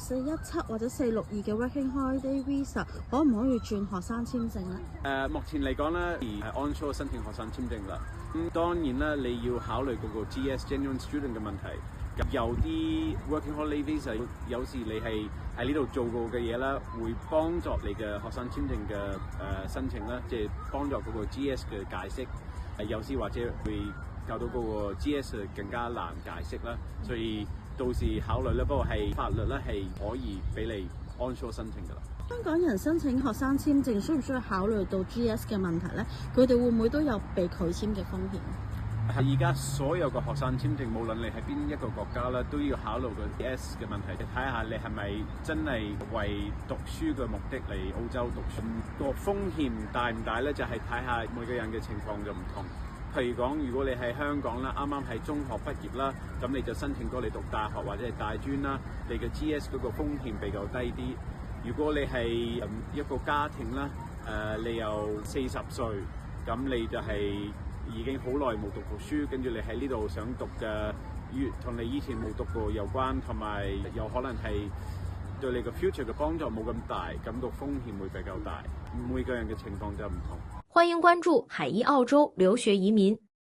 417或者462嘅 Working Holiday Visa 可唔可以轉學生簽證咧？目前嚟講咧，係 onshore 申請學生簽證啦。咁當然啦，你要考慮嗰個 GS Genuine Student 嘅問題。有啲 Working Holiday Visa 有時你係喺呢度做過嘅嘢啦，會幫助你嘅學生簽證嘅申請啦，即係幫助嗰個 GS 嘅解釋。有時或者會搞到嗰個 GS 更加難解釋啦，所以到時考慮咧。不過係法律咧係可以俾你 onshore 申請㗎啦。香港人申請學生簽證需唔需要考慮到 GS 嘅問題咧？佢哋會唔會都有被拒簽嘅風險？而家所有嘅學生簽證，無論你喺邊一個國家啦，都要考慮個 GS 嘅問題，睇下你係咪真係為讀書嘅目的嚟澳洲讀書。個風險大唔大咧？就係睇下每個人嘅情況就唔同。譬如講，如果你喺香港啦，啱啱喺中學畢業啦，咁你就申請過嚟讀大學或者係大專啦，你嘅 GS 嗰個風險比較低啲。如果你係一個家庭啦，你有40歲，咁你就係已經好耐冇讀過書，跟住你喺呢度想讀嘅，同你以前冇讀過有關，同埋有可能係對你個 future 嘅幫助冇咁大，咁個風險會比較大。每個人嘅情況就唔同。歡迎關注海一澳洲留學移民。